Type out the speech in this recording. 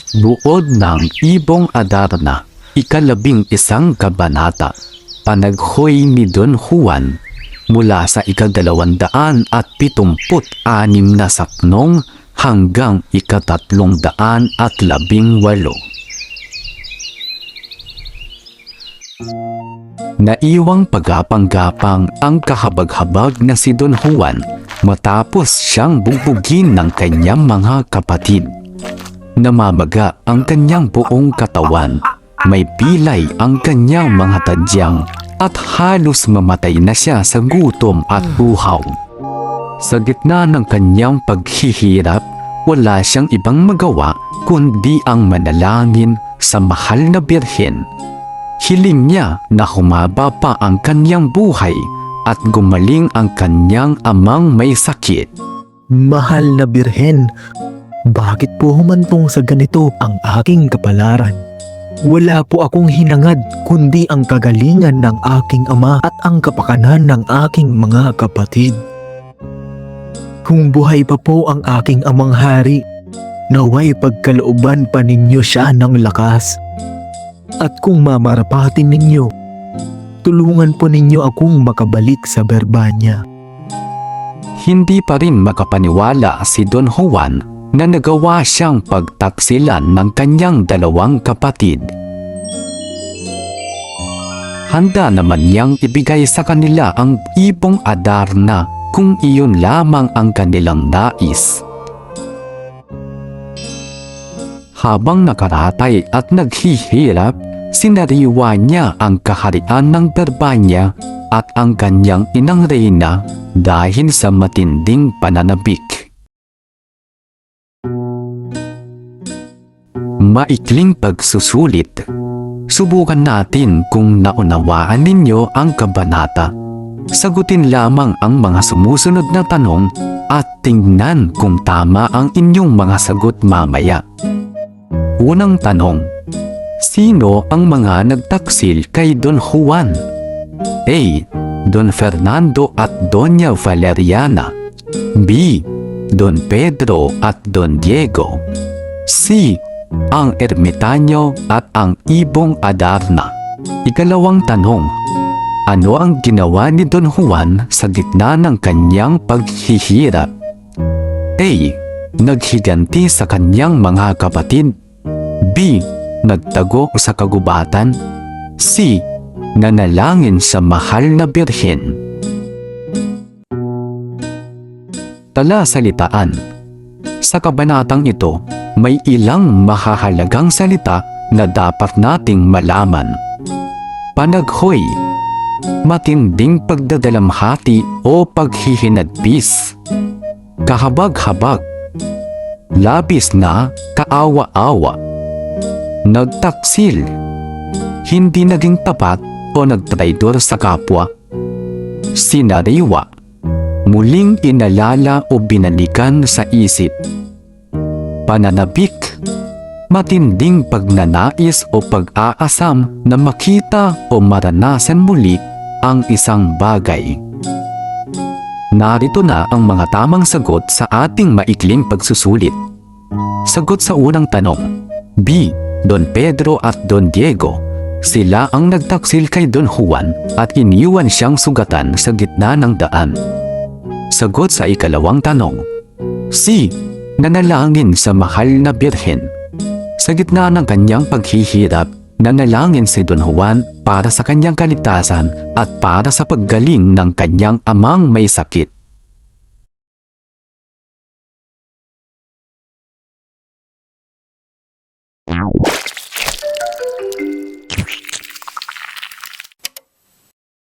Buod ng Ibong Adarna, ika-11 kabanata, panaghoy ni Don Juan, mula sa ika-276 na saknong hanggang ika-318. Naiwang pagapang-gapang ang kahabag-habag na si Don Juan matapos siyang bugbugin ng kanyang mga kapatid. Namamaga ang kanyang buong katawan, may pilay ang kanyang mga tadyang at halos mamatay na siya sa gutom at uhaw. Sa gitna ng kanyang paghihirap, wala siyang ibang magawa kundi ang manalangin sa mahal na Birhen. Hiling niya na humaba pa ang kanyang buhay at gumaling ang kanyang amang may sakit. Mahal na Birhen, bakit po humantong sa ganito ang aking kapalaran? Wala po akong hinangad kundi ang kagalingan ng aking ama at ang kapakanan ng aking mga kapatid. Kung buhay pa po ang aking amang hari, naway pagkalooban pa ninyo siya ng lakas. At kung mamarapatin ninyo, tulungan po ninyo akong makabalik sa Berbanya. Hindi pa rin makapaniwala si Don Juan na nagawa siyang pagtaksilan ng kanyang 2 kapatid. Handa naman niyang ibigay sa kanila ang Ibong Adarna kung iyon lamang ang kanilang nais. Habang nakaratay at naghihirap, sinariwa niya ang kaharian ng Berbanya at ang kanyang inang reyna dahil sa matinding pananabik. Maikling pagsusulit. Subukan natin kung naunawaan ninyo ang kabanata. Sagutin lamang ang mga sumusunod na tanong at tingnan kung tama ang inyong mga sagot mamaya. Unang tanong: sino ang mga nagtaksil kay Don Juan? A. Don Fernando at Doña Valeriana. B. Don Pedro at Don Diego. C. Ang ermitanyo at ang Ibong Adarna. Ikalawang tanong: ano ang ginawa ni Don Juan sa gitna ng kanyang paghihirap? A. Naghiganti sa kanyang mga kapatid. B. Nagtago sa kagubatan. C. Nanalangin sa mahal na Birhen. Talasalitaan. Sa kabanatang ito, may ilang mahahalagang salita na dapat nating malaman. Panaghoy, matinding pagdadalamhati o paghihinagpis. Kahabag-habag, labis na kaawa-awa. Nagtaksil, hindi naging tapat o nagtraidor sa kapwa. Sinariwa, muling inalala o binalikan sa isip. Pananabik, matinding pagnanais o pag-aasam na makita o maranasan muli ang isang bagay. Narito na ang mga tamang sagot sa ating maikling pagsusulit. Sagot sa unang tanong: B. Don Pedro at Don Diego. Sila ang nagtaksil kay Don Juan at iniwan siyang sugatan sa gitna ng daan. Sagot sa ikalawang tanong: C. Nanalangin sa mahal na Birhen. Sa gitna ng kanyang paghihirap, nanalangin si Don Juan para sa kanyang kaligtasan at para sa paggaling ng kanyang amang may sakit.